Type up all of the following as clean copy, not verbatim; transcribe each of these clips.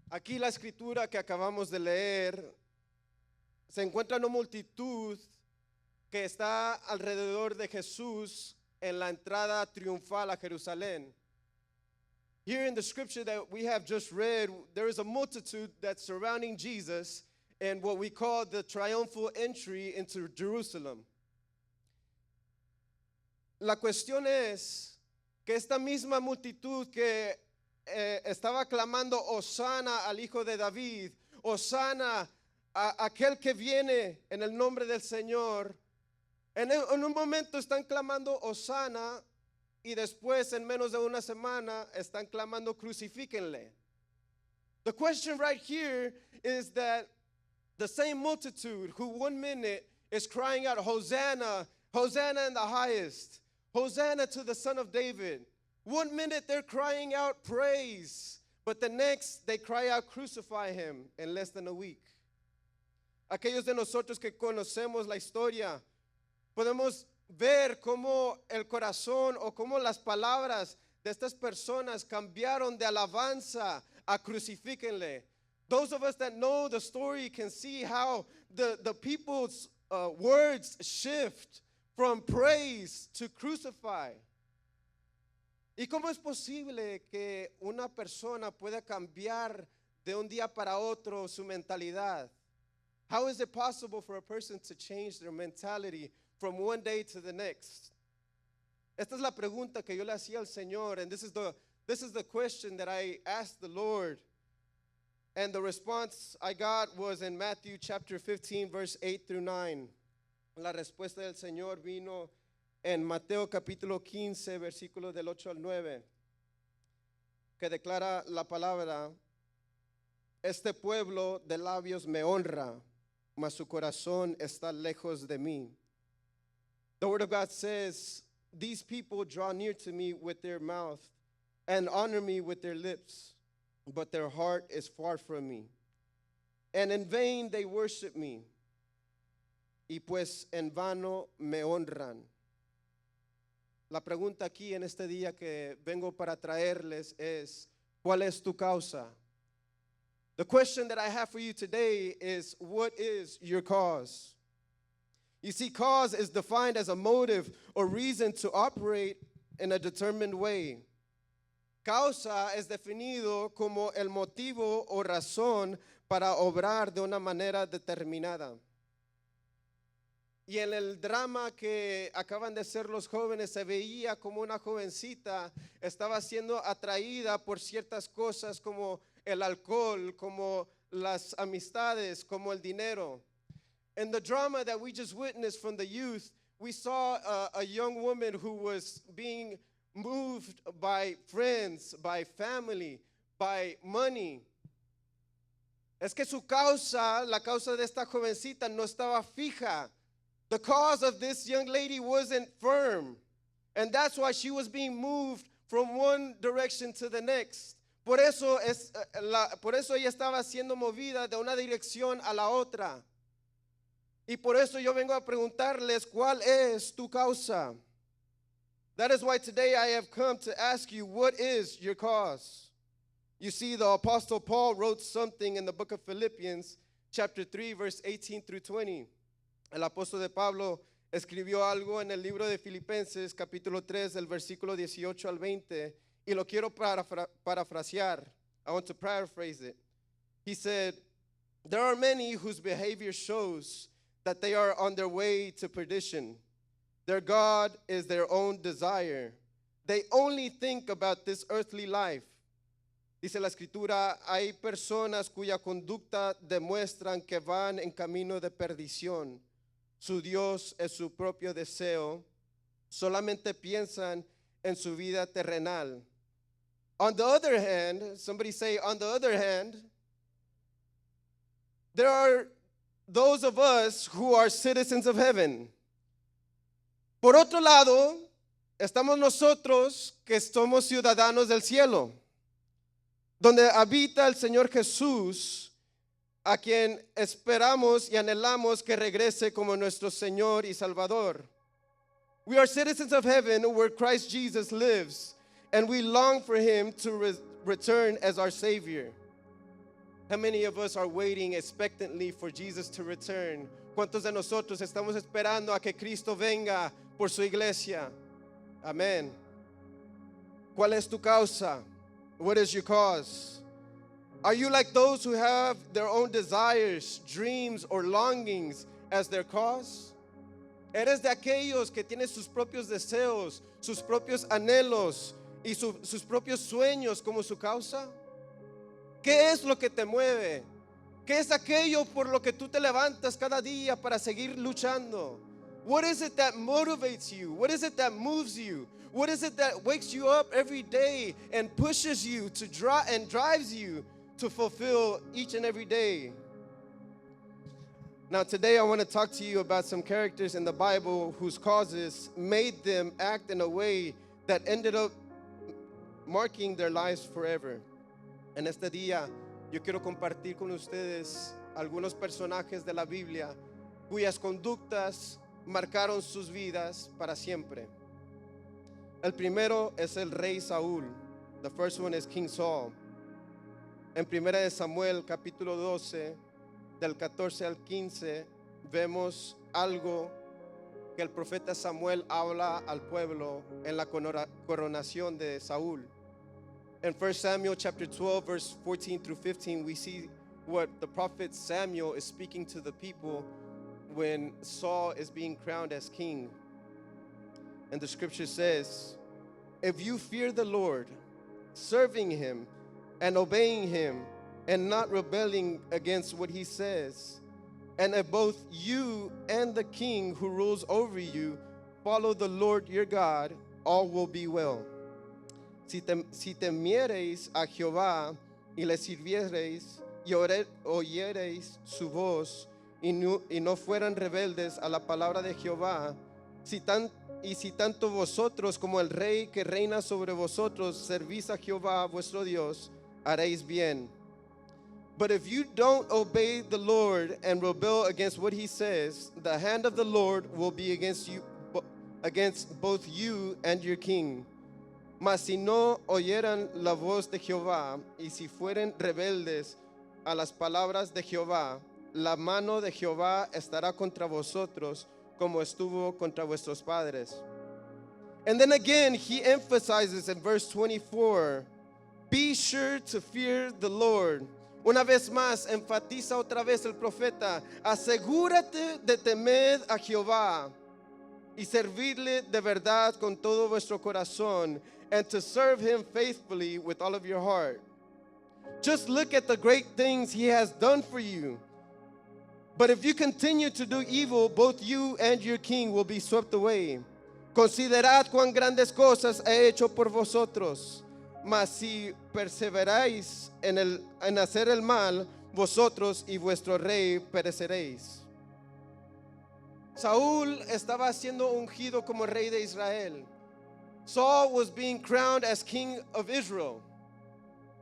Aquí la escritura que acabamos de leer se encuentra una multitud que está alrededor de Jesús en la entrada triunfal a Jerusalén. Here in the scripture that we have just read, there is a multitude that's surrounding Jesus in what we call the triumphal entry into Jerusalem. La cuestión es que esta misma multitud que estaba clamando Hosana al Hijo de David, Hosana a aquel que viene en el nombre del Señor, en un momento están clamando Hosana y después en menos de una semana están clamando crucifíquenle. The question right here is that the same multitude who 1 minute is crying out Hosanna, Hosanna in the highest, Hosanna to the Son of David. 1 minute they're crying out praise, but the next they cry out crucify him in less than a week. Aquellos de nosotros que conocemos la historia, podemos ver cómo el corazón o cómo las palabras de estas personas cambiaron de alabanza a crucifíquenle. Those of us that know the story can see how the people's words shift from praise to crucify. ¿Y cómo es posible que una persona pueda cambiar de un día para otro su mentalidad? How is it possible for a person to change their mentality from one day to the next? Esta es la pregunta que yo le hacía al Señor, and this is the question that I asked the Lord. And the response I got was in Matthew chapter 15 verse 8 through 9. La respuesta del Señor vino en Mateo capítulo 15 versículo del 8 al 9, que declara la palabra: este pueblo de labios me honra, mas su corazón está lejos de mí. The word of God says, these people draw near to me with their mouth and honor me with their lips, but their heart is far from me. And in vain they worship me, y pues en vano me honran. La pregunta aquí en este día que vengo para traerles es, ¿cuál es tu causa? The question that I have for you today is, what is your cause? You see, cause is defined as a motive or reason to operate in a determined way. Causa es definido como el motivo o razón para obrar de una manera determinada. Y en el drama que acaban de ser los jóvenes, se veía como una jovencita estaba siendo atraída por ciertas cosas como el alcohol, como las amistades, como el dinero. In the drama that we just witnessed from the youth, we saw a young woman who was being moved by friends, by family, by money. Es que su causa, la causa de esta jovencita no estaba fija. The cause of this young lady wasn't firm. And that's why she was being moved from one direction to the next. Por eso ella estaba siendo movida de una dirección a la otra. Y por eso yo vengo a preguntarles, ¿cuál es tu causa? That is why today I have come to ask you, what is your cause? You see, the Apostle Paul wrote something in the book of Philippians, chapter 3, verse 18 through 20. El apóstol de Pablo escribió algo en el libro de Filipenses, capítulo 3, del versículo 18 al 20, y lo quiero parafrasear. I want to paraphrase it. He said, there are many whose behavior shows that they are on their way to perdition. Their God is their own desire. They only think about this earthly life. Dice la escritura, hay personas cuya conducta demuestran que van en camino de perdición. Su Dios es su propio deseo. Solamente piensan en su vida terrenal. On the other hand, somebody say, on the other hand, there are those of us who are citizens of heaven. Por otro lado, estamos nosotros que somos ciudadanos del cielo, donde habita el Señor Jesús, a quien esperamos y anhelamos que regrese como nuestro Señor y Salvador. We are citizens of heaven where Christ Jesus lives, and we long for him to return as our Savior. How many of us are waiting expectantly for Jesus to return? ¿Cuántos de nosotros estamos esperando a que Cristo venga por su iglesia? Amén. ¿Cuál es tu causa? What is your cause? Are you like those who have their own desires, dreams, or longings as their cause? ¿Eres de aquellos que tienen sus propios deseos, sus propios anhelos y sus propios sueños como su causa? ¿Qué es lo que te mueve? ¿Qué es aquello por lo que tú te levantas cada día para seguir luchando? What is it that motivates you? What is it that moves you? What is it that wakes you up every day and pushes you to drives you to fulfill each and every day? Now today I want to talk to you about some characters in the Bible whose causes made them act in a way that ended up marking their lives forever. En este día yo quiero compartir con ustedes algunos personajes de la Biblia cuyas conductas marcaron sus vidas para siempre. El primero es el rey Saúl. The first one is King Saul. En 1 de Samuel capítulo 12 del 14 al 15 vemos algo que el profeta Samuel habla al pueblo en la coronación de Saúl. In 1 Samuel chapter 12 verse 14 through 15 we see what the prophet Samuel is speaking to the people when Saul is being crowned as king. And the scripture says, if you fear the Lord, serving him and obeying him and not rebelling against what he says, and if both you and the king who rules over you follow the Lord your God, all will be well. Si temiereis a Jehová y le sirviereis y oyereis su voz y no fueran rebeldes a la palabra de Jehová, si tanto vosotros como el rey que reina sobre vosotros servís a Jehová vuestro Dios, haréis bien. But if you don't obey the Lord and rebel against what he says, the hand of the Lord will be against you, against both you and your king. Mas si no oyeran la voz de Jehová y si fueren rebeldes a las palabras de Jehová, la mano de Jehová estará contra vosotros como estuvo contra vuestros padres. And then again he emphasizes in verse 24, be sure to fear the Lord. Una vez más enfatiza otra vez el profeta, asegúrate de temer a Jehová y servirle de verdad con todo vuestro corazón, and to serve him faithfully with all of your heart. Just look at the great things he has done for you. But if you continue to do evil, both you and your king will be swept away. Considerad cuán grandes cosas ha hecho por vosotros. Mas si perseveráis en hacer el mal, vosotros y vuestro rey pereceréis. Saúl estaba siendo ungido como rey de Israel. Saul was being crowned as king of Israel.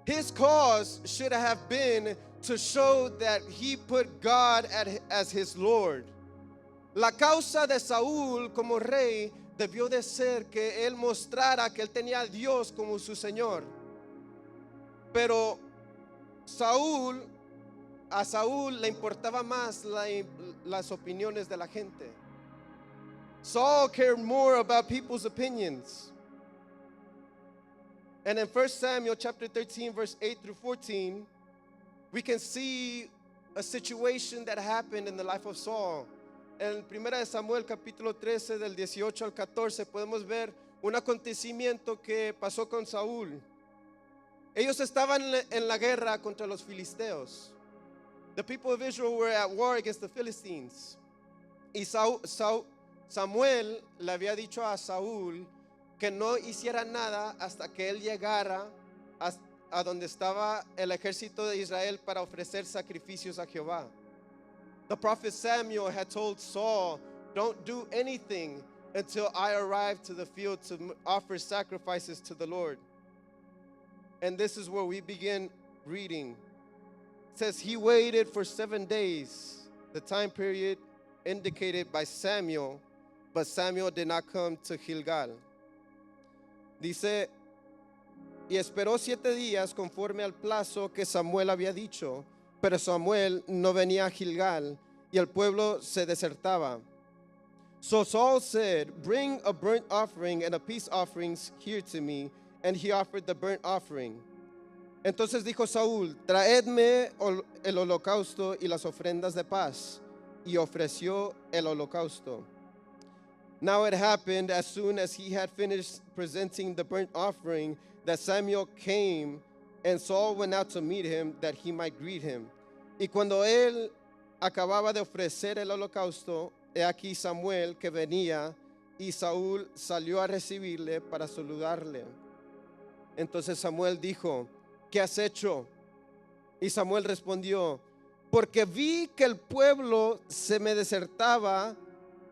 His cause should have been to show that he put God as his Lord. La causa de Saúl como rey debió de ser que él mostrara que él tenía a Dios como su Señor. Pero a Saúl le importaba más las opiniones de la gente. Saul cared more about people's opinions. And in 1 Samuel chapter 13 verse 8 through 14, we can see a situation that happened in the life of Saul. En 1 Samuel capítulo 13 del 18 al 14 podemos ver un acontecimiento que pasó con Saúl. Ellos estaban en la guerra contra los filisteos. The people of Israel were at war against the Philistines. Y Samuel le había dicho a Saúl que no hiciera nada hasta que él llegara a donde estaba el ejército de Israel para ofrecer sacrificios a Jehová. The prophet Samuel had told Saul, don't do anything until I arrive to the field to offer sacrifices to the Lord. And this is where we begin reading. It says, he waited for 7 days, the time period indicated by Samuel, but Samuel did not come to Gilgal. Dice, y esperó 7 días conforme al plazo que Samuel había dicho, Pero Samuel no venía a Gilgal y el pueblo se desertaba. So Saul said, bring a burnt offering and a peace offerings here to me. And he offered the burnt offering. Entonces dijo Saúl, traedme el holocausto y las ofrendas de paz. Y ofreció el holocausto. Now it happened as soon as he had finished presenting the burnt offering that Samuel came, and Saul went out to meet him that he might greet him. Y cuando él acababa de ofrecer el holocausto, he aquí Samuel que venía, y Saúl salió a recibirle para saludarle. Entonces Samuel dijo, ¿qué has hecho? Y Samuel respondió, porque vi que el pueblo se me desertaba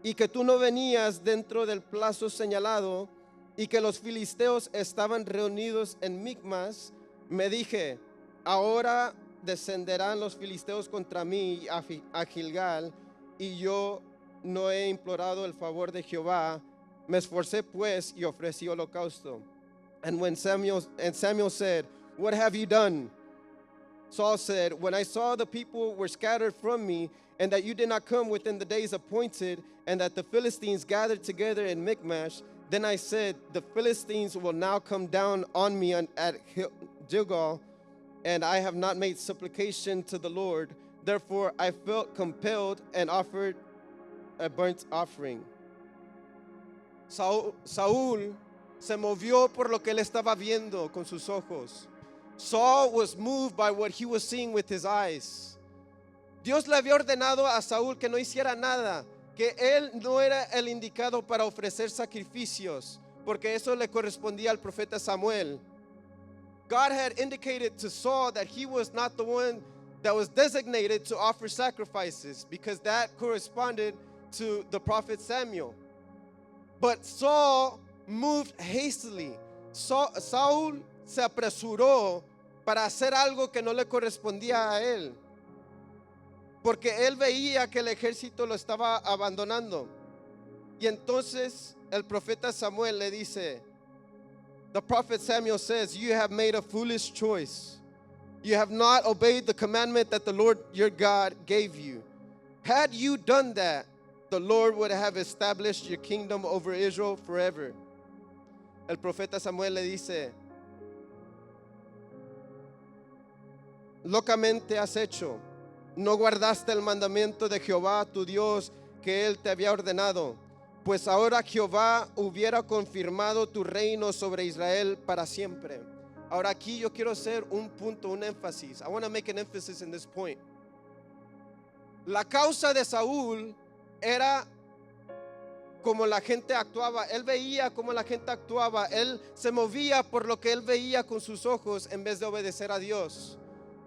y que tú no venías dentro del plazo señalado y que los filisteos estaban reunidos en Micmas, me dije, ahora descenderán los filisteos contra mí a Gilgal, y yo no he implorado el favor de Jehová. Me esforcé pues y ofrecí holocausto. And Samuel said, what have you done? Saul said, when I saw the people were scattered from me, and that you did not come within the days appointed, and that the Philistines gathered together in Michmash, then I said, the Philistines will now come down on me at Gilgal, and I have not made supplication to the Lord. Therefore I felt compelled and offered a burnt offering. Saúl se movió por lo que él estaba viendo con sus ojos. Saul was moved by what he was seeing with his eyes. Dios le había ordenado a Saúl que no hiciera nada, que él no era el indicado para ofrecer sacrificios, porque eso le correspondía al profeta Samuel. God had indicated to Saul that he was not the one that was designated to offer sacrifices, because that corresponded to the prophet Samuel. But Saul moved hastily. Saúl se apresuró para hacer algo que no le correspondía a él, porque él veía que el ejército lo estaba abandonando. Y entonces el profeta Samuel le dice, the prophet Samuel says, you have made a foolish choice. You have not obeyed the commandment that the Lord your God gave you. Had you done that, the Lord would have established your kingdom over Israel forever. El profeta Samuel le dice, locamente has hecho, no guardaste el mandamiento de Jehová tu Dios que él te había ordenado, pues ahora Jehová hubiera confirmado tu reino sobre Israel para siempre. Ahora aquí yo quiero hacer un punto, un énfasis. I want to make an emphasis in this point. La causa de Saúl era como la gente actuaba. Él veía como la gente actuaba. Él se movía por lo que él veía con sus ojos en vez de obedecer a Dios.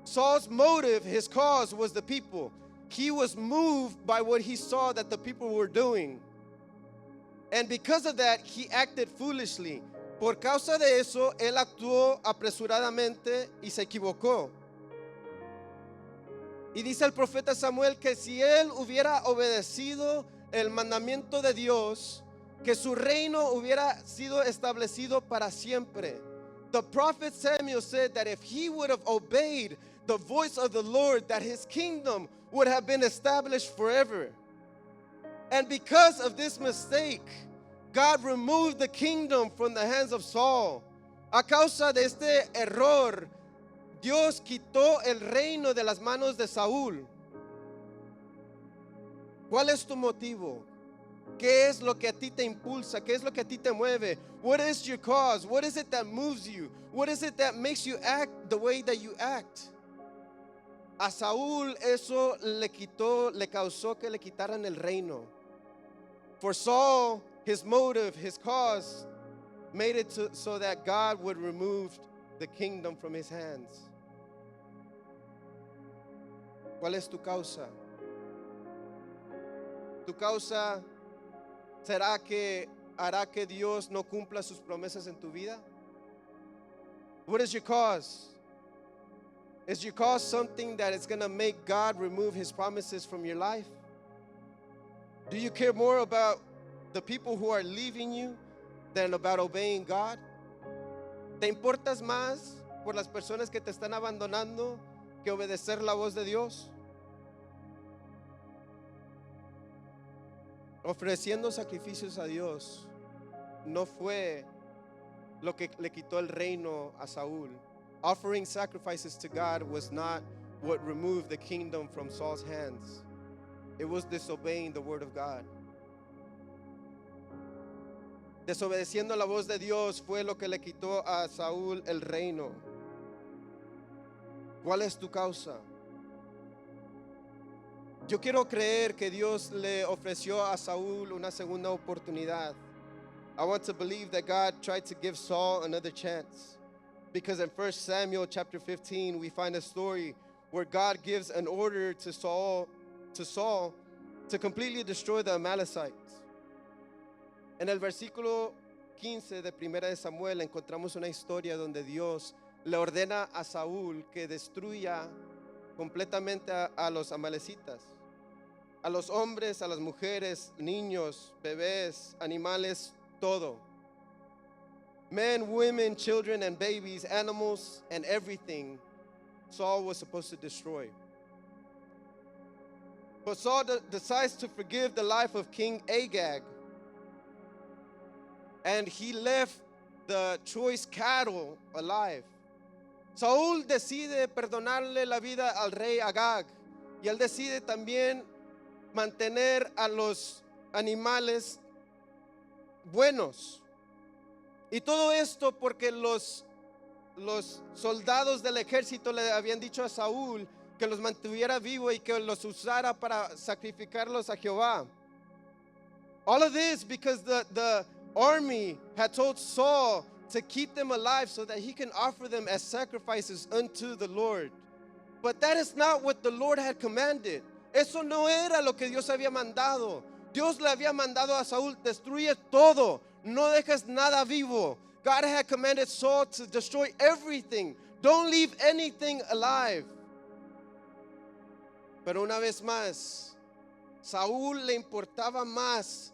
Saul's motive, his cause, was the people. He was moved by what he saw that the people were doing. And because of that, he acted foolishly. Por causa de eso, él actuó apresuradamente y se equivocó. Y dice el profeta Samuel que si él hubiera obedecido el mandamiento de Dios, que su reino hubiera sido establecido para siempre. The prophet Samuel said that if he would have obeyed the voice of the Lord, that his kingdom would have been established forever. And because of this mistake, God removed the kingdom from the hands of Saul. A causa de este error, Dios quitó el reino de las manos de Saúl. ¿Cuál es tu motivo? ¿Qué es lo que a ti te impulsa? ¿Qué es lo que a ti te mueve? What is your cause? What is it that moves you? What is it that makes you act the way that you act? A Saúl eso le causó que le quitaran el reino. For Saul, his motive, his cause, made it so that God would remove the kingdom from his hands. ¿Cuál es tu causa? ¿Tu causa será que hará que Dios no cumpla sus promesas en tu vida? What is your cause? Is your cause something that is going to make God remove his promises from your life? Do you care more about the people who are leaving you than about obeying God? ¿Te importas más por las personas que te están abandonando que obedecer la voz de Dios? Ofreciendo sacrificios a Dios no fue lo que le quitó el reino a Saúl. Offering sacrifices to God was not what removed the kingdom from Saul's hands. It was disobeying the word of God. Desobedeciendo la voz de Dios fue lo que le quitó a Saúl el reino. ¿Cuál es tu causa? Yo quiero creer que Dios le ofreció a Saúl una segunda oportunidad. I want to believe that God tried to give Saul another chance. Because in 1 Samuel chapter 15, we find a story where God gives an order to Saul to completely destroy the Amalekites. En el versículo 15 de Primera de Samuel encontramos una historia donde Dios le ordena a Saúl que destruya completamente a los amalecitas, a los hombres, a las mujeres, niños, bebés, animales, todo. Men, women, children, and babies, animals, and everything Saul was supposed to destroy. But Saul decides to forgive the life of King Agag. And he left the choice cattle alive. Saúl decide perdonarle la vida al rey Agag. Y él decide también mantener a los animales buenos. Y todo esto porque los soldados del ejército le habían dicho a Saúl que los mantuviera vivo y que los usara para sacrificarlos a Jehová. All of this because the army had told Saul to keep them alive so that he can offer them as sacrifices unto the Lord. But that is not what the Lord had commanded. Eso no era lo que Dios había mandado. Dios le había mandado a Saúl, destruye todo, no dejes nada vivo. God had commanded Saul to destroy everything. Don't leave anything alive. Pero una vez más, Saúl le importaba más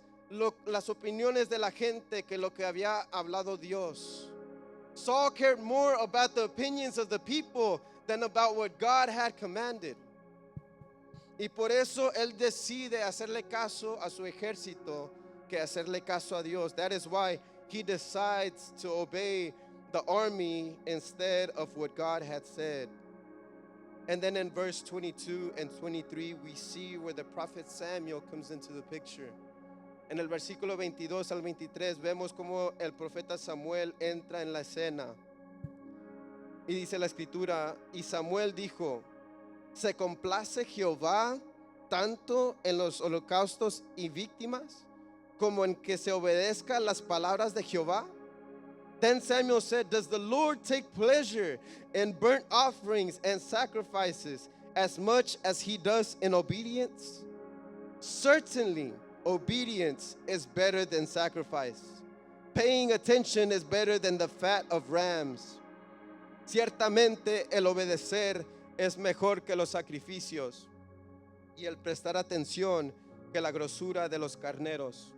las opiniones de la gente que lo que había hablado Dios. Saul cared more about the opinions of the people than about what God had commanded. Y por eso él decide hacerle caso a su ejército que hacerle caso a Dios. That is why he decides to obey the army instead of what God had said. And then in verse 22 and 23 we see where the prophet Samuel comes into the picture. En el versículo 22 al 23 vemos como el profeta Samuel entra en la escena. Y dice la escritura, y Samuel dijo, ¿se complace Jehová tanto en los holocaustos y víctimas como en que se obedezca las palabras de Jehová? Then Samuel said, does the Lord take pleasure in burnt offerings and sacrifices as much as he does in obedience? Certainly, obedience is better than sacrifice. Paying attention is better than the fat of rams. Ciertamente el obedecer es mejor que los sacrificios y el prestar atención que la grosura de los carneros.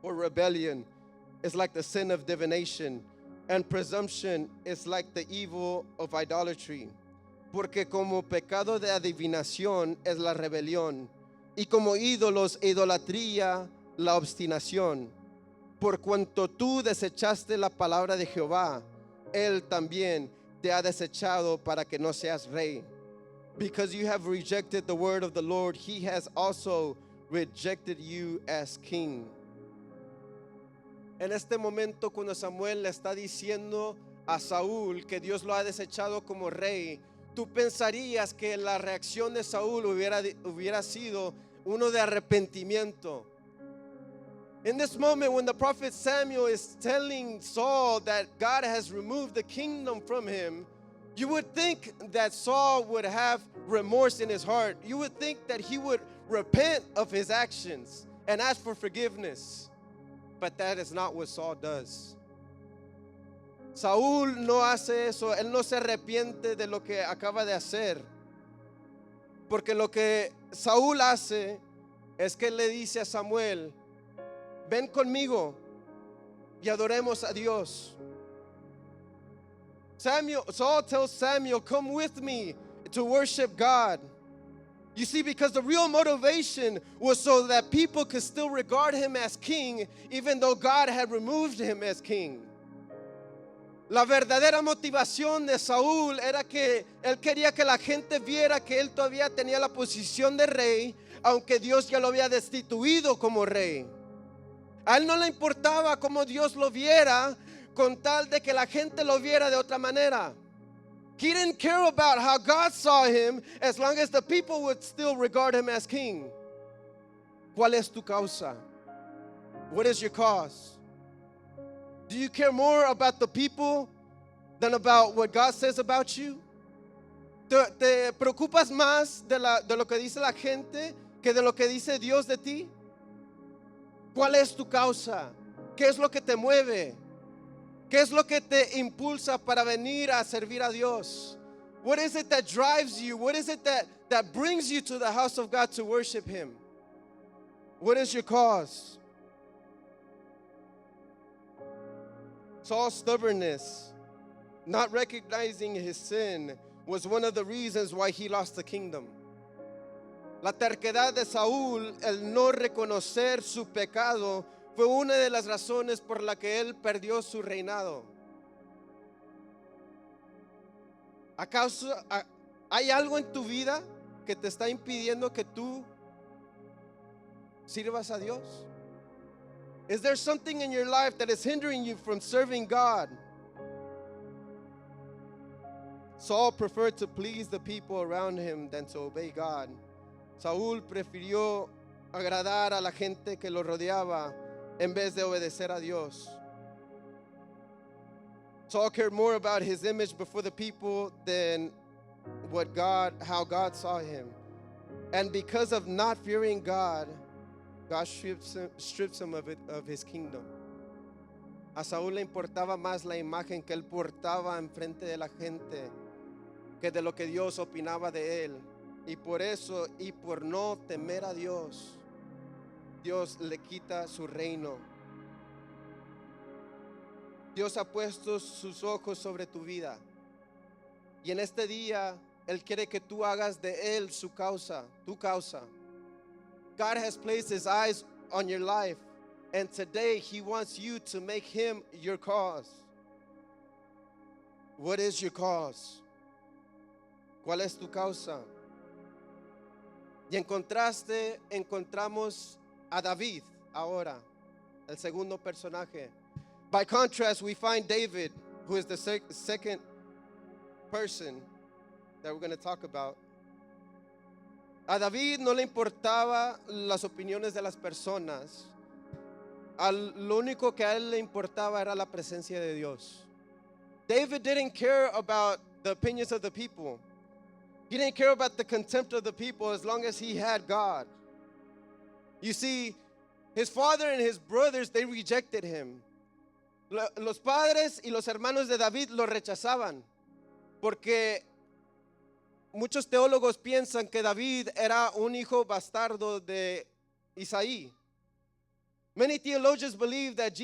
For rebellion is like the sin of divination, and presumption is like the evil of idolatry. Porque como pecado de adivinación es la rebelión, y como ídolos e idolatría la obstinación. Por cuanto tú desechaste la palabra de Jehová, él también te ha desechado para que no seas rey. Because you have rejected the word of the Lord, he has also rejected you as king. En este momento, cuando Samuel le está diciendo a Saúl que Dios lo ha desechado como rey, tú pensarías que la reacción de Saúl hubiera sido uno de arrepentimiento. In this moment, when the prophet Samuel is telling Saul that God has removed the kingdom from him, you would think that Saul would have remorse in his heart. You would think that he would repent of his actions and ask for forgiveness. But that is not what Saul does. Saúl no hace eso, él no se arrepiente de lo que acaba de hacer. Porque lo que Saúl hace es que le dice a Samuel, ven conmigo y adoremos a Dios. Saul tells Samuel, come with me to worship God. You see, because the real motivation was so that people could still regard him as king, even though God had removed him as king. La verdadera motivación de Saúl era que él quería que la gente viera que él todavía tenía la posición de rey, aunque Dios ya lo había destituido como rey. A él no le importaba cómo Dios lo viera, con tal de que la gente lo viera de otra manera. He didn't care about how God saw him, as long as the people would still regard him as king. ¿Cuál es tu causa? What is your cause? Do you care more about the people than about what God says about you? ¿Te preocupas más de lo que dice la gente que de lo que dice Dios de ti? ¿Cuál es tu causa? ¿Qué es lo que te mueve? ¿Qué es lo que te impulsa para venir a servir a Dios? What is it that drives you? What is it that brings you to the house of God to worship him? What is your cause? Saul's stubbornness, not recognizing his sin, was one of the reasons why he lost the kingdom. La terquedad de Saúl, el no reconocer su pecado, fue una de las razones por la que él perdió su reinado. ¿Acaso hay algo en tu vida que te está impidiendo que tú sirvas a Dios? Is there something in your life that is hindering you from serving God? Saul preferred to please the people around him than to obey God. Saúl prefirió agradar a la gente que lo rodeaba en vez de obedecer a Dios. Saul cared more about his image before the people than how God saw him. And because of not fearing God, God strips him of his kingdom. A Saúl le importaba más la imagen que él portaba enfrente de la gente que de lo que Dios opinaba de él. Y por eso, y por no temer a Dios, Dios le quita su reino. Dios ha puesto sus ojos sobre tu vida. Y en este día, Él quiere que tú hagas de Él su causa, tu causa. God has placed His eyes on your life. And today, He wants you to make Him your cause. What is your cause? ¿Cuál es tu causa? Y en contraste, encontramos a David ahora, el segundo personaje. By contrast, we find David, who is the second person that we're going to talk about. A David no le importaba las opiniones de las personas. Lo único que a él le importaba era la presencia de Dios. David didn't care about the opinions of the people. He didn't care about the contempt of the people as long as he had God. You see, his father and his brothers, they rejected him. Los padres y los hermanos de David lo rechazaban porque muchos teólogos piensan que David era un hijo bastardo de Isaí. Many theologians believe that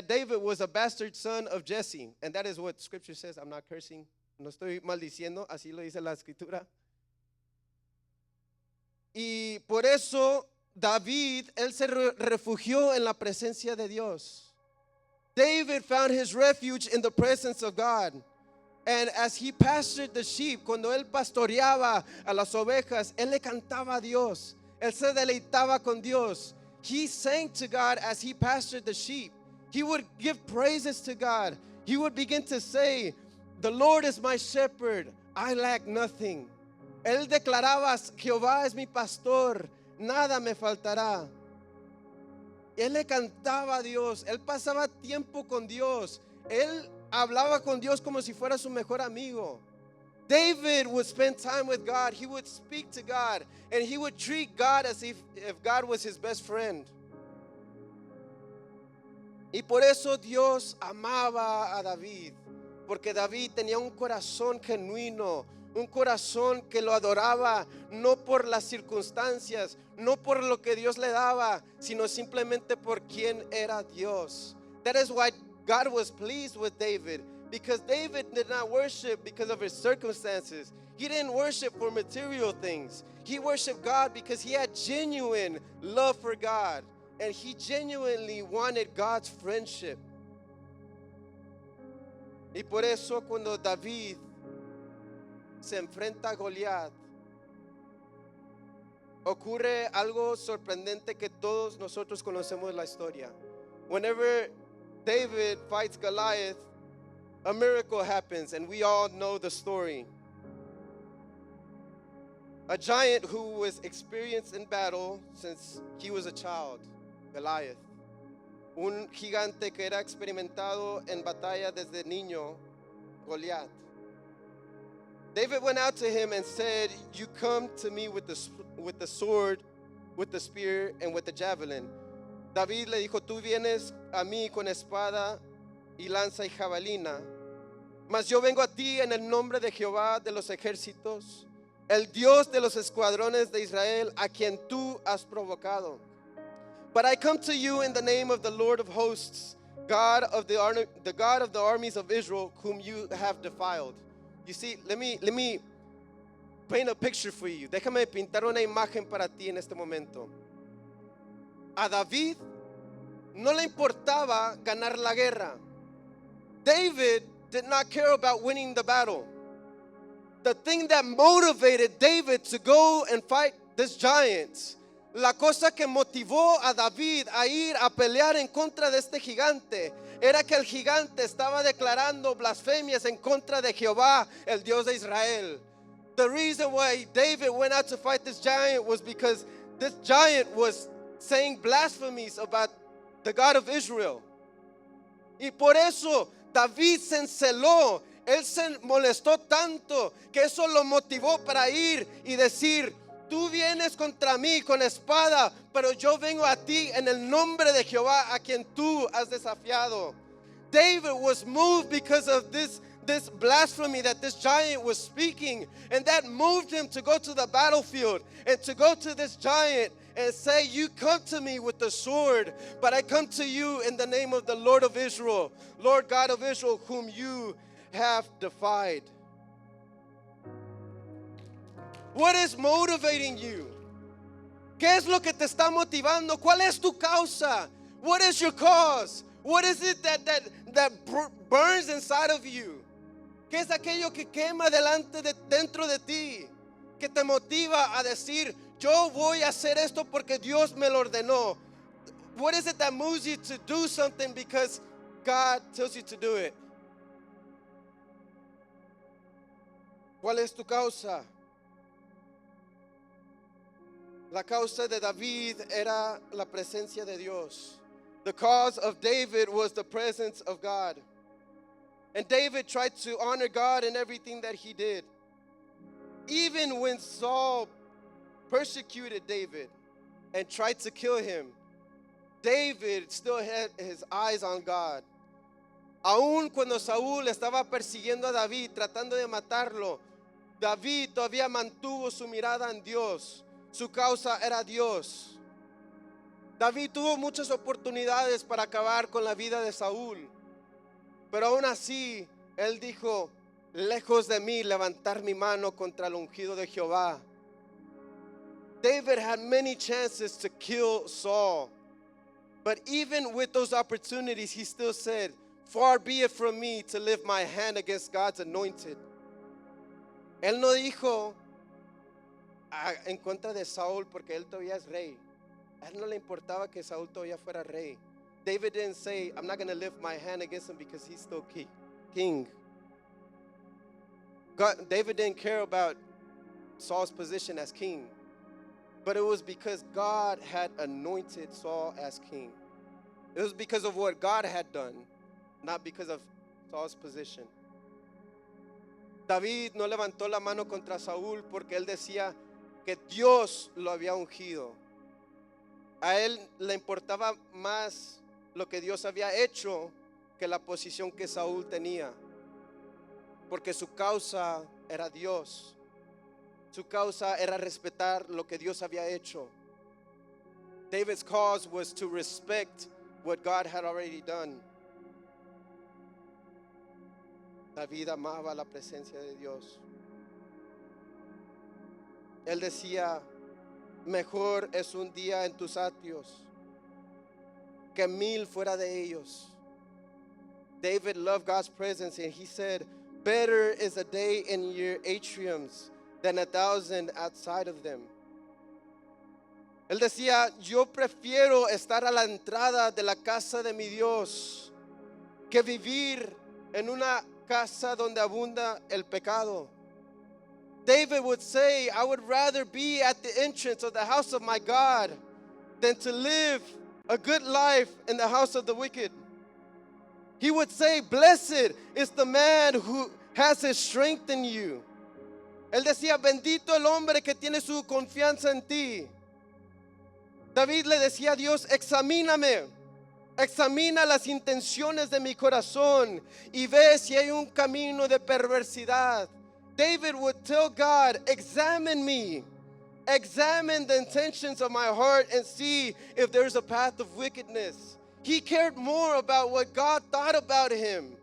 David was a bastard son of Jesse, and that is what Scripture says. I'm not cursing. No estoy maldiciendo, así lo dice la Escritura. Y por eso David, él se refugió en la presencia de Dios. David found his refuge in the presence of God. And as he pastured the sheep, cuando él pastoreaba a las ovejas, él le cantaba a Dios. Él se deleitaba con Dios. He sang to God as he pastured the sheep. He would give praises to God. He would begin to say, "The Lord is my shepherd, I lack nothing." Él declaraba, Jehová es mi pastor, nada me faltará. Él le cantaba a Dios, él pasaba tiempo con Dios, él hablaba con Dios como si fuera su mejor amigo. David would spend time with God, he would speak to God, and he would treat God as if God was his best friend. Y por eso Dios amaba a David, porque David tenía un corazón genuino, un corazón que lo adoraba, no por las circunstancias, no por lo que Dios le daba, sino simplemente por quien era Dios. That is why God was pleased with David, Because David did not worship because of his circumstances. He didn't worship for material things. He worshiped God because he had genuine love for God. And he genuinely wanted God's friendship. Y por eso cuando David se enfrenta a Goliat, ocurre algo sorprendente que todos nosotros conocemos la historia. Whenever David fights Goliath, a miracle happens, and we all know the story. A giant who was experienced in battle since he was a child, Goliath. Un gigante que era experimentado en batalla desde niño, Goliat. David went out to him and said, "You come to me with the sword, with the spear, and with the javelin." David le dijo, tú vienes a mí con espada y lanza y jabalina, mas yo vengo a ti en el nombre de Jehová de los ejércitos, el Dios de los escuadrones de Israel, a quien tú has provocado. But I come to you in the name of the Lord of hosts, God of the God of the armies of Israel, whom you have defiled. You see, let me paint a picture for you. Déjame pintar una imagen para ti en este momento. A David no le importaba ganar la guerra. David did not care about winning the battle. The thing that motivated David to go and fight this giant, la cosa que motivó a David a ir a pelear en contra de este gigante, era que el gigante estaba declarando blasfemias en contra de Jehová, el Dios de Israel. The reason why David went out to fight this giant was because this giant was saying blasphemies about the God of Israel. Y por eso David se enceló, él se molestó tanto que eso lo motivó para ir y decir, tú vienes contra mí con espada, pero yo vengo a ti en el nombre de Jehová a quien tú has desafiado. David was moved because of this blasphemy that this giant was speaking, and that moved him to go to the battlefield and to go to this giant and say, you come to me with the sword, but I come to you in the name of the Lord of Israel, Lord God of Israel, whom you have defied. What is motivating you? ¿Qué es lo que te está motivando? ¿Cuál es tu causa? What is your cause? What is it that burns inside of you? ¿Qué es aquello que quema dentro de ti? Que te motiva a decir, yo voy a hacer esto porque Dios me lo ordenó. What is it that moves you to do something because God tells you to do it? ¿Cuál es tu causa? La causa de David era la presencia de Dios. The cause of David was the presence of God. And David tried to honor God in everything that he did. Even when Saul persecuted David and tried to kill him, David still had his eyes on God. Aún cuando Saúl estaba persiguiendo a David, tratando de matarlo, David todavía mantuvo su mirada en Dios. Su causa era Dios. David tuvo muchas oportunidades para acabar con la vida de Saúl, pero aún así, él dijo, lejos de mí levantar mi mano contra el ungido de Jehová. David had many chances to kill Saul, but even with those opportunities, he still said, far be it from me to lift my hand against God's anointed. Él no dijo en contra de Saúl porque él todavía es rey. A él no le importaba que Saúl todavía fuera rey. David didn't say, I'm not going to lift my hand against him because he's still king. David didn't care about Saul's position as king, but it was because God had anointed Saul as king. It was because of what God had done, not because of Saul's position. David no levantó la mano contra Saúl porque él decía que Dios lo había ungido. A él le importaba más lo que Dios había hecho que la posición que Saúl tenía, porque su causa era Dios. Su causa era respetar lo que Dios había hecho. David's cause was to respect what God had already done. David amaba la presencia de Dios. Él decía, mejor es un día en tus atrios que 1000 fuera de ellos. David loved God's presence, and he said, better is a day in your atriums than 1,000 outside of them. Él decía, yo prefiero estar a la entrada de la casa de mi Dios que vivir en una casa donde abunda el pecado. David would say, I would rather be at the entrance of the house of my God than to live a good life in the house of the wicked. He would say, blessed is the man who has his strength in you. Él decía, bendito el hombre que tiene su confianza en ti. David le decía a Dios, examíname, examina las intenciones de mi corazón y ve si hay un camino de perversidad. David would tell God, examine me, examine the intentions of my heart and see if there's a path of wickedness. He cared more about what God thought about him.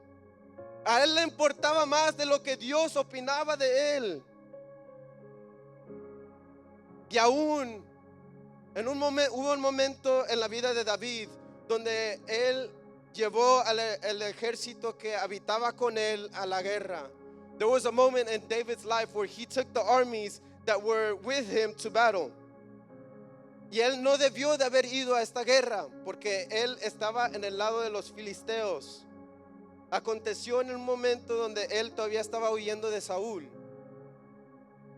A él le importaba más de lo que Dios opinaba de él. Y aún hubo un momento en la vida de David donde él llevó al ejército que habitaba con él a la guerra. There was a moment in David's life where he took the armies that were with him to battle. Y él no debió de haber ido a esta guerra porque él estaba en el lado de los filisteos. Aconteció en un momento donde él todavía estaba huyendo de Saúl.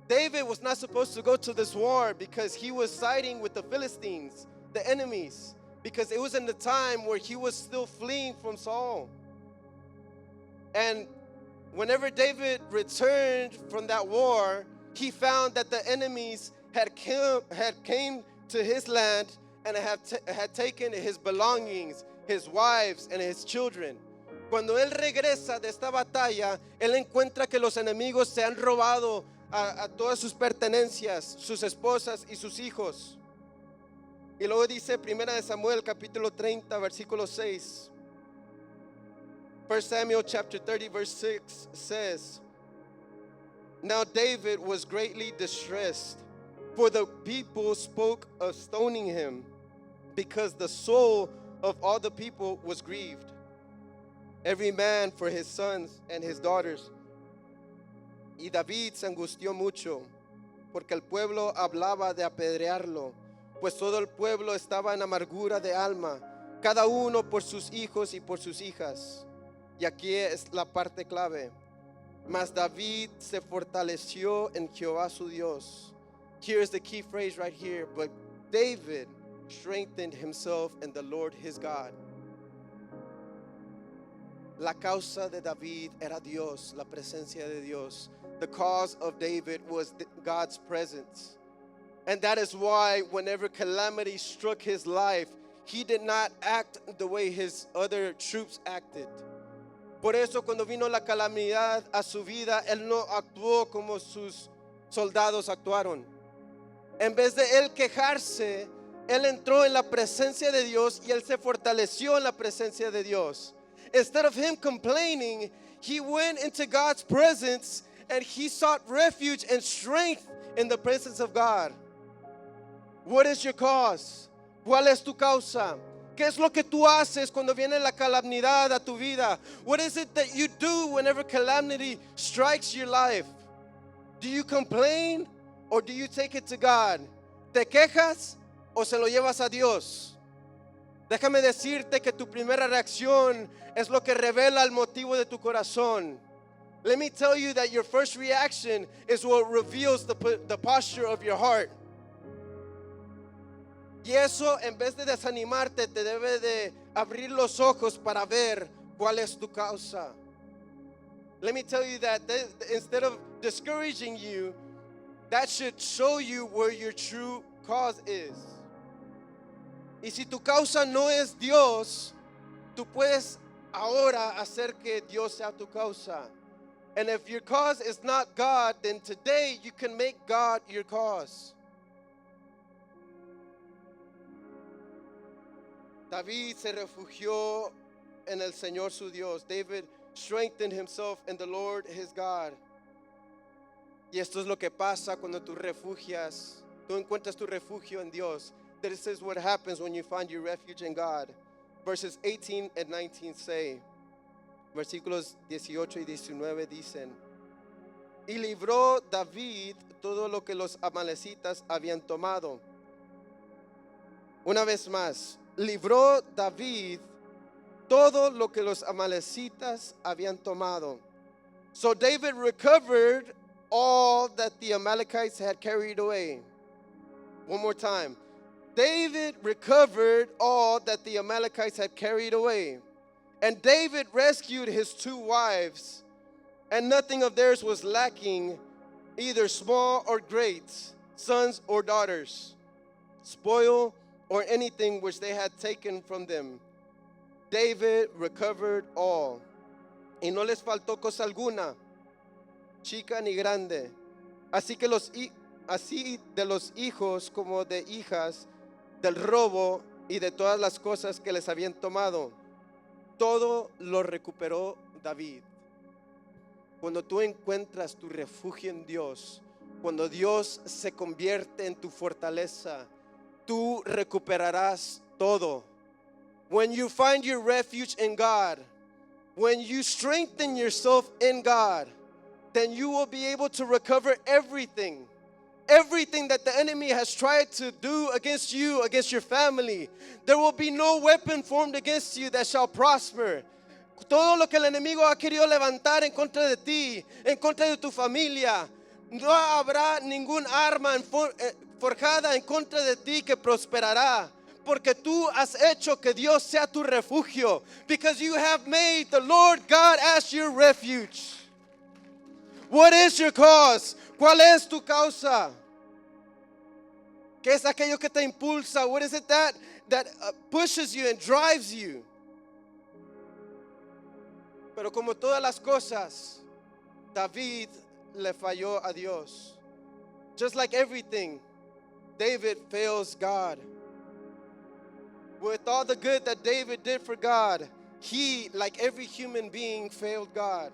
David was not supposed to go to this war because he was siding with the Philistines, the enemies, because it was in the time where he was still fleeing from Saul. And whenever David returned from that war, he found that the enemies had came to his land and had taken his belongings, his wives, and his children. Cuando él regresa de esta batalla, él encuentra que los enemigos se han robado a todas sus pertenencias, sus esposas y sus hijos. Y luego dice 1 Samuel capítulo 30 versículo 6. 1 Samuel chapter 30 verse 6 says, now David was greatly distressed, for the people spoke of stoning him, because the soul of all the people was grieved, every man for his sons and his daughters. Y David se angustió mucho, porque el pueblo hablaba de apedrearlo, pues todo el pueblo estaba en amargura de alma, cada uno por sus hijos y por sus hijas. Y aquí es la parte clave. Mas David se fortaleció en Jehová su Dios. Here's the key phrase right here. But David strengthened himself in the Lord his God. La causa de David era Dios, la presencia de Dios. The cause of David was God's presence. And that is why whenever calamity struck his life, he did not act the way his other troops acted. Por eso cuando vino la calamidad a su vida, él no actuó como sus soldados actuaron. En vez de él quejarse, él entró en la presencia de Dios y él se fortaleció en la presencia de Dios. Instead of him complaining, he went into God's presence and he sought refuge and strength in the presence of God. What is your cause? ¿Cuál es tu causa? ¿Qué es lo que tú haces cuando viene la calamidad a tu vida? What is it that you do whenever calamity strikes your life? Do you complain or do you take it to God? ¿Te quejas o se lo llevas a Dios? Déjame decirte que tu primera reacción es lo que revela el motivo de tu corazón. Let me tell you that your first reaction is what reveals the posture of your heart. Y eso, en vez de desanimarte, te debe de abrir los ojos para ver cuál es tu causa. Let me tell you that instead of discouraging you, that should show you where your true cause is. Y si tu causa no es Dios, tú puedes ahora hacer que Dios sea tu causa. And if your cause is not God, then today you can make God your cause. David se refugió en el Señor su Dios. David strengthened himself in the Lord his God. Y esto es lo que pasa cuando tú encuentras tu refugio en Dios. This is what happens when you find your refuge in God. Verses 18 and 19 say, versículos 18 y 19 dicen, y libró David todo lo que los amalecitas habían tomado. Una vez más, libró David todo lo que los amalecitas habían tomado. So David recovered all that the Amalekites had carried away. One more time. David recovered all that the Amalekites had carried away. And David rescued his 2 wives, and nothing of theirs was lacking, either small or great, sons or daughters, spoil or anything which they had taken from them. David recovered all. Y no les faltó cosa alguna, chica ni grande. Así de los hijos como de hijas, del robo y de todas las cosas que les habían tomado. Todo lo recuperó David. Cuando tú encuentras tu refugio en Dios, cuando Dios se convierte en tu fortaleza, tú recuperarás todo. When you find your refuge in God, when you strengthen yourself in God, then you will be able to recover everything. Everything that the enemy has tried to do against you, against your family. There will be no weapon formed against you that shall prosper. Todo lo que el enemigo ha querido levantar en contra de ti, en contra de tu familia, no habrá ningún arma forjada en contra de ti que prosperará. Porque tú has hecho que Dios sea tu refugio. Because you have made the Lord God as your refuge. What is your cause? ¿Cuál es tu causa? ¿Qué es aquello que te impulsa? What is it that pushes you and drives you? Pero como todas las cosas, David le falló a Dios. Just like everything, David fails God. With all the good that David did for God, he, like every human being, failed God.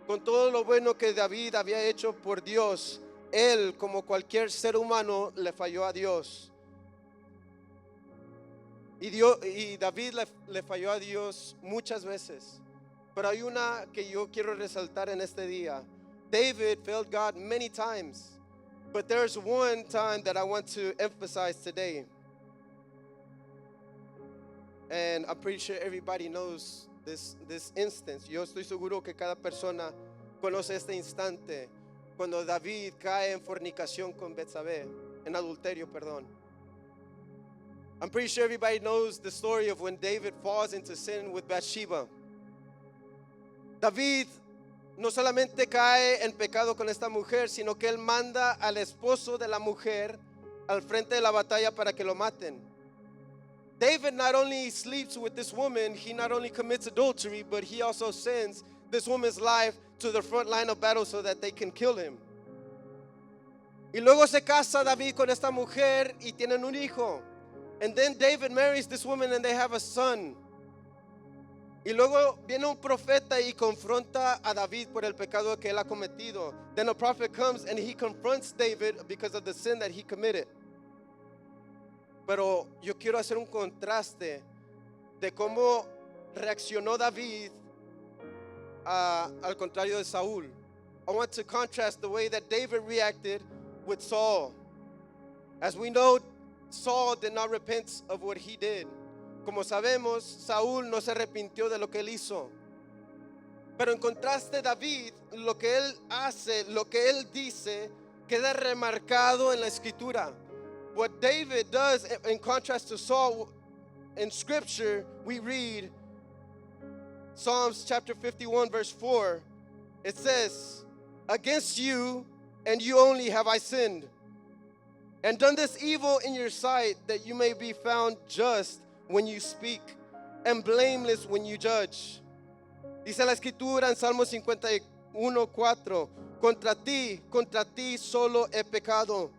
Con todo lo bueno que David había hecho por Dios, él, como cualquier ser humano, le falló a Dios. Y David le falló a Dios muchas veces. Pero hay una que yo quiero resaltar en este día. David failed God many times. But there's one time that I want to emphasize today. And I'm pretty sure everybody knows this instance. Yo estoy seguro que cada persona conoce este instante cuando David cae en fornicación con Betsabé, en adulterio, perdón. I'm pretty sure everybody knows the story of when David falls into sin with Bathsheba. David no solamente cae en pecado con esta mujer, sino que él manda al esposo de la mujer al frente de la batalla para que lo maten. David not only sleeps with this woman, he not only commits adultery, but he also sends this woman's life to the front line of battle so that they can kill him. Y luego se casa David con esta mujer y tienen un hijo. And then David marries this woman and they have a son. Y luego viene un profeta y confronta a David por el pecado que él ha cometido. Then a prophet comes and he confronts David because of the sin that he committed. Pero yo quiero hacer un contraste de cómo reaccionó David al contrario de Saúl. I want to contrast the way that David reacted with Saul. As we know, Saul did not repent of what he did. Como sabemos, Saúl no se arrepintió de lo que él hizo. Pero en contraste, David, lo que él hace, lo que él dice, queda remarcado en la escritura. What David does, in contrast to Saul, in scripture, we read Psalms chapter 51, verse 4. It says, "Against you and you only have I sinned, and done this evil in your sight, that you may be found just when you speak, and blameless when you judge." Dice la escritura en Salmo 51:4, contra ti solo he pecado,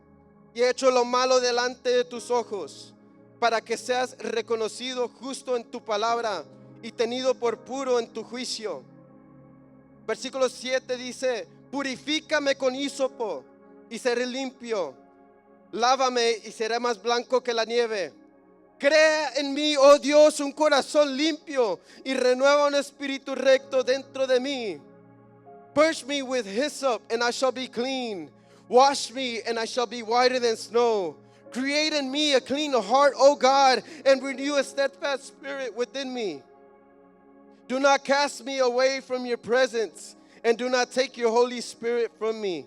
y he hecho lo malo delante de tus ojos, para que seas reconocido justo en tu palabra y tenido por puro en tu juicio. Versículo 7 dice, purifícame con hisopo y seré limpio. Lávame y seré más blanco que la nieve. Crea en mí, oh Dios, un corazón limpio y renueva un espíritu recto dentro de mí. Purge me with hyssop and I shall be clean. Wash me and I shall be whiter than snow. Create in me a clean heart, O God, and renew a steadfast spirit within me. Do not cast me away from your presence, and do not take your Holy Spirit from me.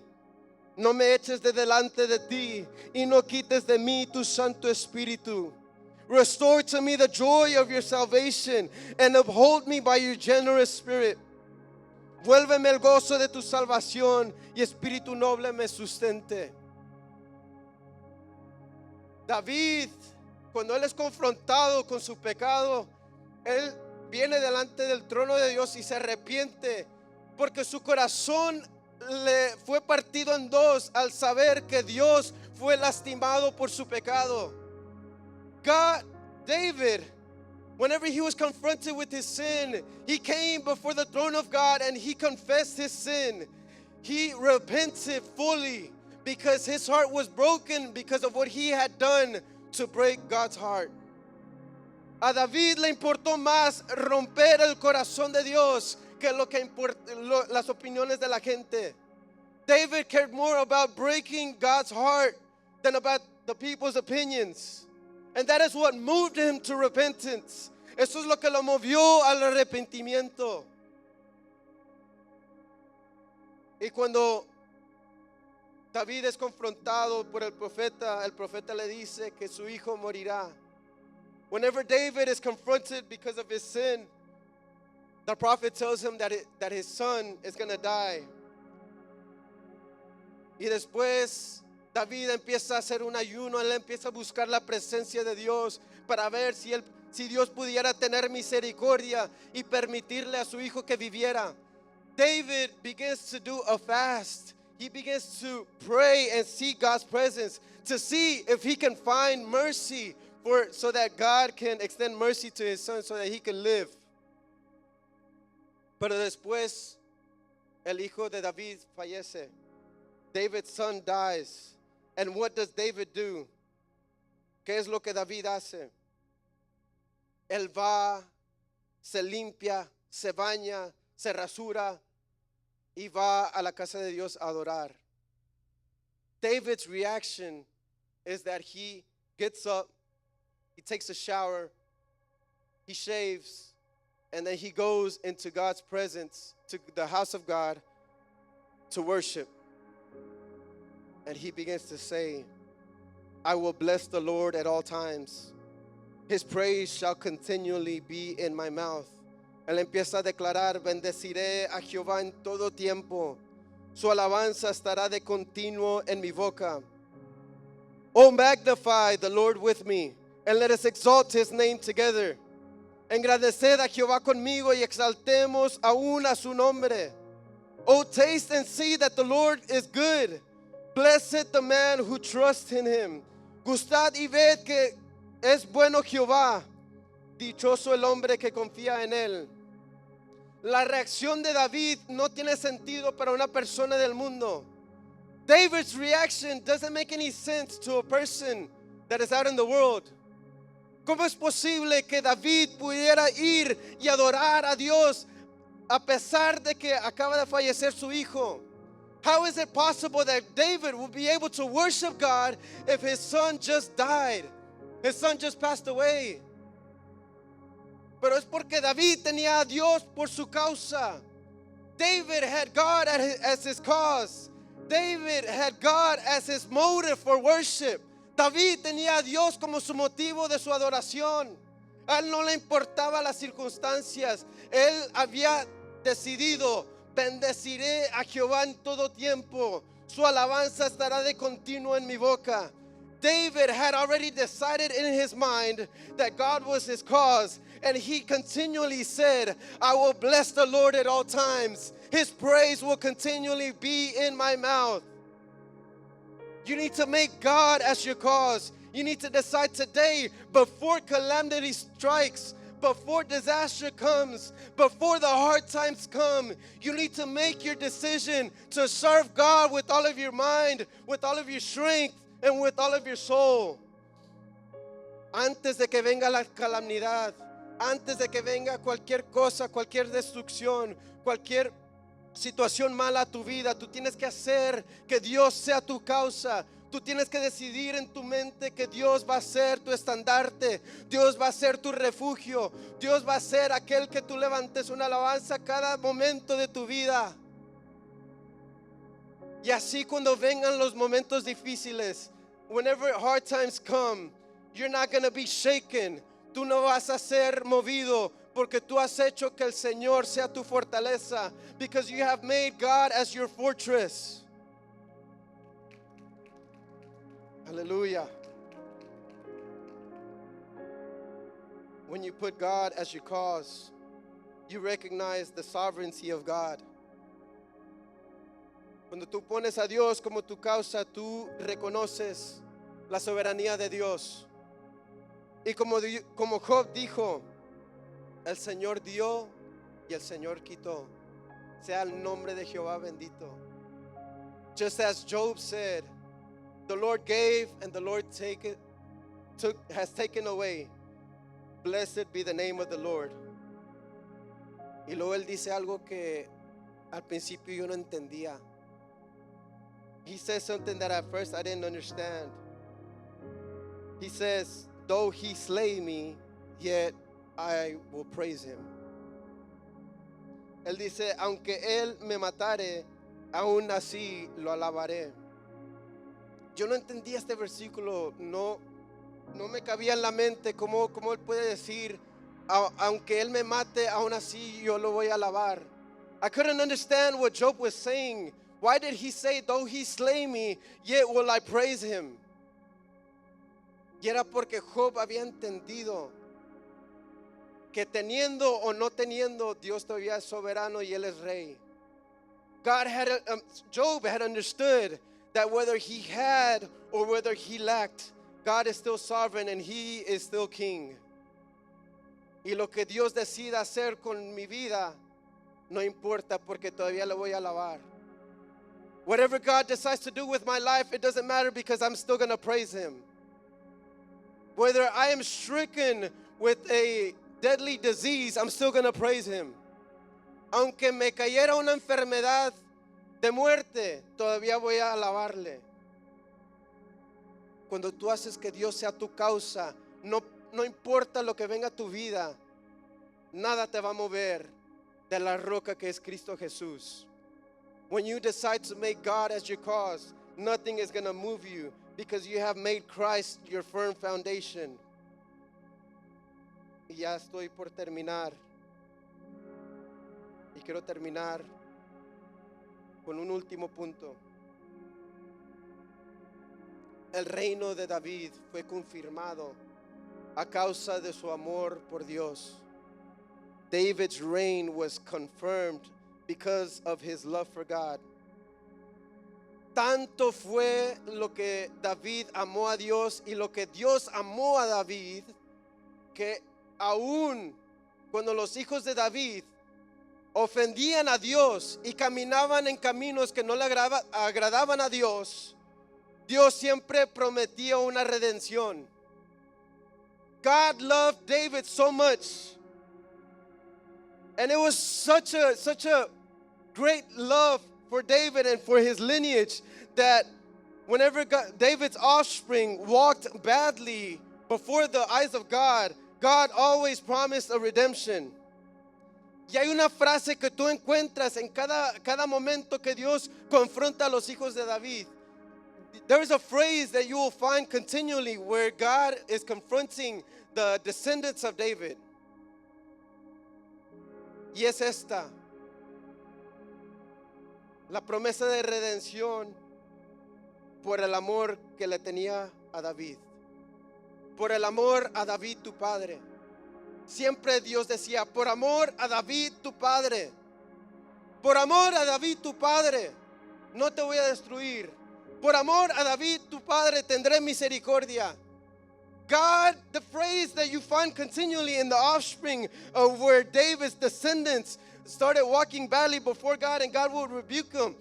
No me eches de delante de ti, y no quites de mí tu Santo Espíritu. Restore to me the joy of your salvation, and uphold me by your generous spirit. Vuélveme el gozo de tu salvación, y espíritu noble me sustente. David, cuando él es confrontado con su pecado, él viene delante del trono de Dios y se arrepiente, porque su corazón le fue partido en dos al saber que Dios fue lastimado por su pecado. David, whenever he was confronted with his sin, he came before the throne of God and he confessed his sin. He repented fully because his heart was broken because of what he had done to break God's heart. A David le importó más romper el corazón de Dios que las opiniones de la gente. David cared more about breaking God's heart than about the people's opinions. And that is what moved him to repentance. Eso es lo que lo movió al arrepentimiento. Y cuando David es confrontado por el profeta le dice que su hijo morirá. Whenever David is confronted because of his sin, the prophet tells him that his son is going to die. Y después David empieza a hacer un ayuno, él empieza a buscar la presencia de Dios para ver si Dios pudiera tener misericordia y permitirle a su hijo que viviera. David begins to do a fast. He begins to pray and seek God's presence to see if he can find mercy so that God can extend mercy to his son so that he can live. Pero después el hijo de David fallece. David's son dies. And what does David do? ¿Qué es lo que David hace? Él va, se limpia, se baña, se rasura y va a la casa de Dios a adorar. David's reaction is that he gets up, he takes a shower, he shaves, and then he goes into God's presence, to the house of God, to worship. And he begins to say, I will bless the Lord at all times. His praise shall continually be in my mouth. Él empieza a declarar, bendeciré a Jehová en todo tiempo. Su alabanza estará de continuo en mi boca. Oh, magnify the Lord with me, and let us exalt his name together. Engradeced a Jehová conmigo y exaltemos aún a su nombre. Oh, taste and see that the Lord is good. Blessed the man who trusts in him. Gustad y ved que es bueno Jehová. Dichoso el hombre que confía en él. La reacción de David no tiene sentido para una persona del mundo. David's reaction doesn't make any sense to a person that is out in the world. ¿Cómo es posible que David pudiera ir y adorar a Dios a pesar de que acaba de fallecer su hijo? How is it possible that David would be able to worship God if his son just died? His son just passed away. Pero es porque David tenía a Dios por su causa. David had God as his cause. David had God as his motive for worship. David tenía a Dios como su motivo de su adoración. A él no le importaba las circunstancias. Él había decidido, bendeciré a Jehová en todo tiempo. Su alabanza estará de continuo en mi boca. David had already decided in his mind that God was his cause, and he continually said, I will bless the Lord at all times. His praise will continually be in my mouth. You need to make God as your cause. You need to decide today, before calamity strikes, before disaster comes, before the hard times come, you need to make your decision to serve God with all of your mind, with all of your strength, and with all of your soul. Antes de que venga la calamidad, antes de que venga cualquier cosa, cualquier destrucción, cualquier situación mala a tu vida, tú tienes que hacer que Dios sea tu causa. Tú tienes que decidir en tu mente que Dios va a ser tu estandarte, Dios va a ser tu refugio, Dios va a ser aquel que tú levantes una alabanza cada momento de tu vida. Y así cuando vengan los momentos difíciles, whenever hard times come, you're not going to be shaken. Tú no vas a ser movido porque tú has hecho que el Señor sea tu fortaleza, because you have made God as your fortress. Hallelujah. When you put God as your cause, you recognize the sovereignty of God. Cuando tú pones a Dios como tu causa, tú reconoces la soberanía de Dios. Y como Job dijo, el Señor dio y el Señor quitó. Sea el nombre de Jehová bendito. Just as Job said, the Lord gave and the Lord has taken away. Blessed be the name of the Lord. Y luego él dice algo que al principio yo no entendía. He says something that at first I didn't understand. He says, though he slay me, yet I will praise him. Él dice, aunque él me matare, aún así lo alabaré. Yo no entendía este versículo, no me cabía en la mente cómo él puede decir, aunque él me mate, aún así yo lo voy a alabar. I couldn't understand what Job was saying. Why did he say, though he slay me, yet will I praise him? Y era porque Job había entendido que teniendo o no teniendo, Dios todavía es soberano y él es rey. Job had understood that whether he had or whether he lacked, God is still sovereign and he is still king. Y lo que Dios decida hacer con mi vida no importa porque todavía le voy a alabar. Whatever God decides to do with my life, it doesn't matter because I'm still going to praise him. Whether I am stricken with a deadly disease, I'm still going to praise him. Aunque me cayera una enfermedad de muerte, todavía voy a alabarle. Cuando tú haces que Dios sea tu causa, no importa lo que venga a tu vida, nada te va a mover de la roca que es Cristo Jesús. When you decide to make God as your cause, nothing is going to move you because you have made Christ your firm foundation. Y ya estoy por terminar. Y quiero terminar con un último punto. El reino de David fue confirmado a causa de su amor por Dios. David's reign was confirmed because of his love for God. Tanto fue lo que David amó a Dios y lo que Dios amó a David, que aún cuando los hijos de David ofendían a Dios y caminaban en caminos que no le agradaban a Dios, Dios siempre prometía una redención. God loved David so much, and it was such a great love for David and for his lineage that whenever David's offspring walked badly before the eyes of God, God always promised a redemption. Y hay una frase que tú encuentras en cada momento que Dios confronta a los hijos de David. There is a phrase that you will find continually where God is confronting the descendants of David. Y es esta: la promesa de redención por el amor que le tenía a David. Por el amor a David tu padre. Siempre Dios decía, por amor a David tu padre. Por amor a David tu padre, no te voy a destruir. Por amor a David tu padre tendré misericordia. God, the phrase that you find continually in the offspring of where David's descendants started walking badly before God and God would rebuke them.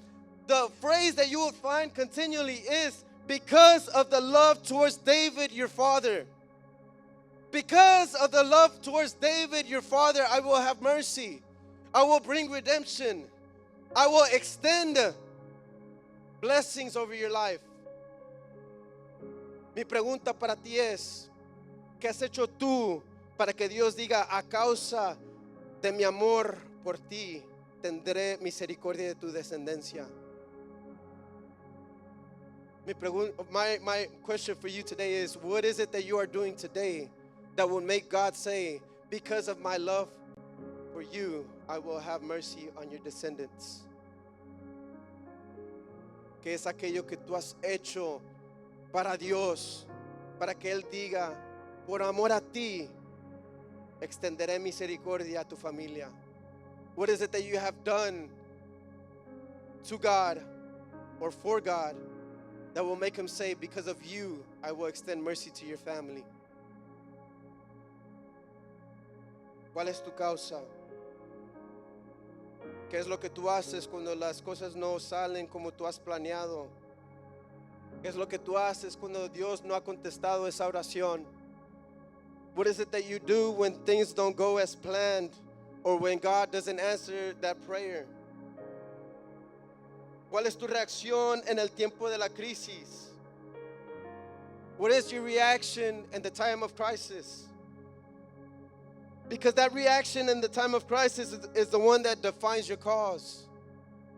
The phrase that you will find continually is because of the love towards David, your father. Because of the love towards David, your father, I will have mercy. I will bring redemption. I will extend blessings over your life. Mi pregunta para ti es, ¿qué has hecho tú para que Dios diga, a causa de mi amor por ti, tendré misericordia de tu descendencia? My question for you today is, what is it that you are doing today that will make God say, because of my love for you, I will have mercy on your descendants? ¿Qué es aquello que tú has hecho para Dios, para que Él diga, por amor a ti, extenderé misericordia a tu familia? What is it that you have done to God or for God that will make Him say, because of you, I will extend mercy to your family? ¿Cuál es tu causa? ¿Qué es lo que tú haces cuando las cosas no salen como tú has planeado? ¿Qué es lo que tú haces cuando Dios no ha contestado esa oración? What is it that you do when things don't go as planned or when God doesn't answer that prayer? ¿Cuál es tu reacción en el tiempo de la crisis? What is your reaction in the time of crisis? Because that reaction in the time of crisis is the one that defines your cause.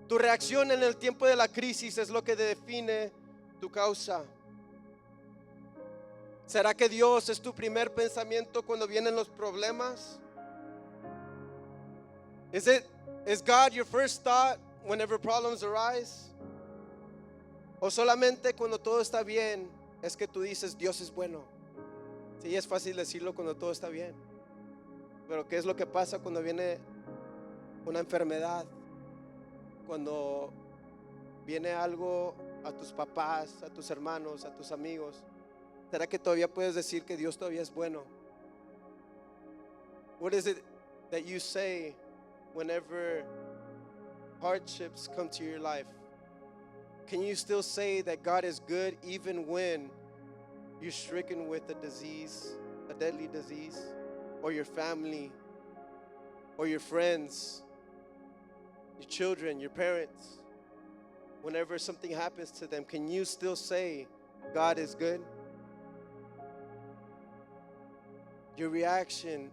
Tu reacción en el tiempo de la crisis es lo que define tu causa. ¿Será que Dios es tu primer pensamiento cuando vienen los problemas? Is God your first thought whenever problems arise? ¿O solamente cuando todo está bien es que tú dices Dios es bueno? Sí, es fácil decirlo cuando todo está bien. Pero ¿qué es lo que pasa cuando viene una enfermedad? Cuando viene algo a tus papás, a tus hermanos, a tus amigos. ¿Será que todavía puedes decir que Dios todavía es bueno? What is it that you say whenever hardships come to your life? Can you still say that God is good even when you're stricken with a disease, a deadly disease, or your family, or your friends, your children, your parents? Whenever something happens to them, can you still say God is good? Your reaction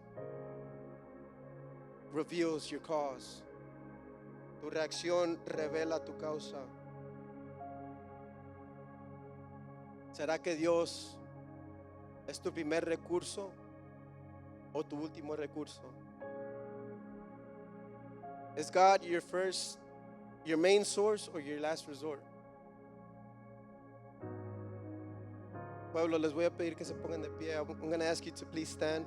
reveals your cause. Tu reacción revela tu causa. ¿Será que Dios es tu primer recurso o tu último recurso? Is God your main source or your last resort? Pueblo, les voy a pedir que se pongan de pie. I'm going to ask you to please stand.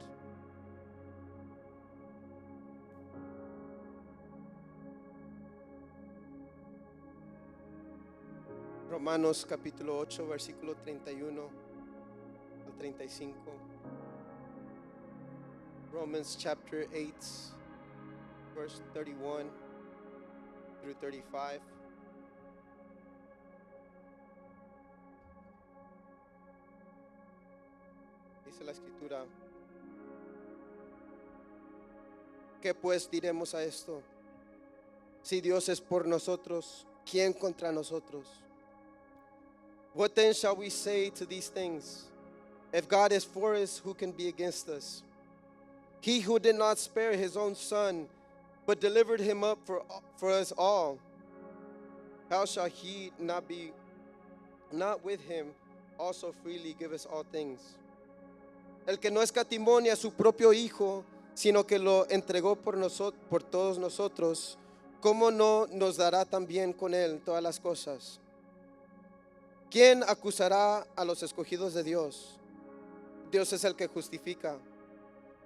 Romanos capítulo 8, versículo 31 al 35. Romans chapter 8, verse 31 through 35. Dice la escritura: ¿qué pues diremos a esto? Si Dios es por nosotros, ¿quién contra nosotros? What then shall we say to these things? If God is for us, who can be against us? He who did not spare his own son, but delivered him up for us all, how shall he not with him also freely give us all things? El que no escatimó ni a su propio hijo, sino que lo entregó por todos nosotros, ¿cómo no nos dará también con él todas las cosas? ¿Quién acusará a los escogidos de Dios? Dios es el que justifica.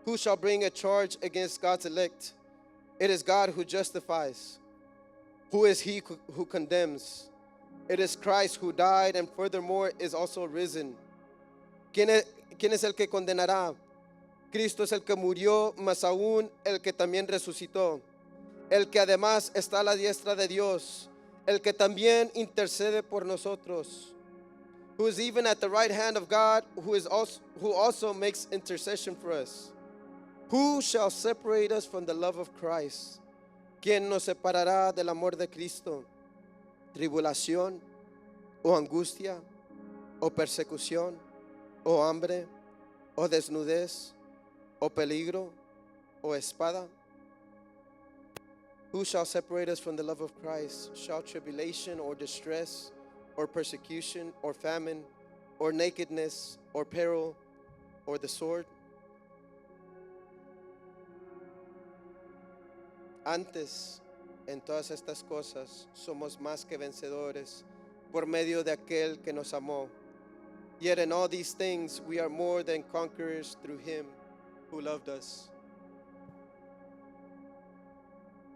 Who shall bring a charge against God's elect? It is God who justifies. Who is he who condemns? It is Christ who died and furthermore is also risen. ¿Quién ¿quién es el que condenará? Cristo es el que murió, más aún el que también resucitó, el que además está a la diestra de Dios, el que también intercede por nosotros, who is even at the right hand of God, who also makes intercession for us. Who shall separate us from the love of Christ? ¿Quién nos separará del amor de Cristo? ¿Tribulación, o angustia, o persecución, o hambre, o desnudez, o peligro, o espada? Who shall separate us from the love of Christ? Shall tribulation, or distress, or persecution, or famine, or nakedness, or peril, or the sword? Antes, en todas estas cosas, somos más que vencedores por medio de aquel que nos amó. Yet in all these things, we are more than conquerors through him who loved us.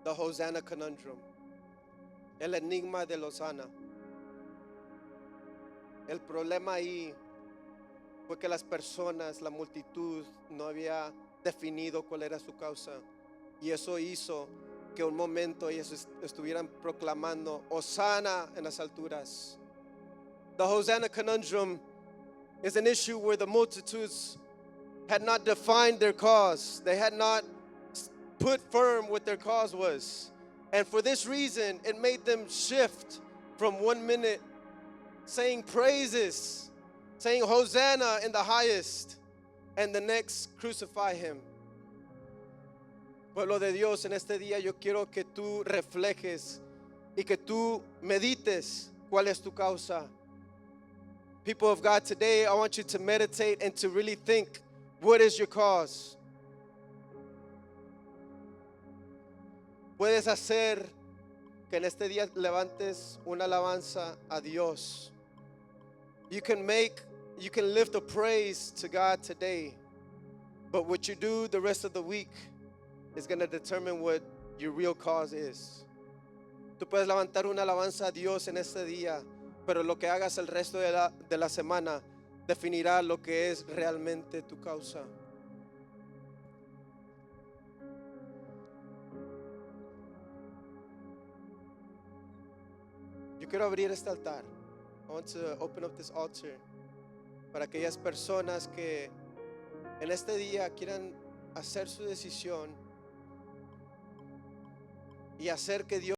The Hosanna conundrum. El enigma de Hosanna. El problema ahí fue que las personas, la multitud, no había definido cuál era su causa. Y eso hizo que un momento ellos estuvieran proclamando Hosanna en las alturas. The Hosanna conundrum is an issue where the multitudes had not defined their cause. They had not put firm what their cause was. And for this reason, it made them shift from 1 minute saying praises, saying Hosanna in the highest, and the next crucify him. Pueblo de Dios, en este día yo quiero que tú reflejes y que tú medites cuál es tu causa. People of God, today I want you to meditate and to really think, what is your cause? Puedes hacer que en este día levantes una alabanza a Dios. You can lift a praise to God today, but what you do the rest of the week is going to determine what your real cause is. Tú puedes levantar una alabanza a Dios en este día, pero lo que hagas el resto de la semana definirá lo que es realmente tu causa. Yo quiero abrir este altar. I want to open up this altar para aquellas personas que en este día quieran hacer su decisión y hacer que Dios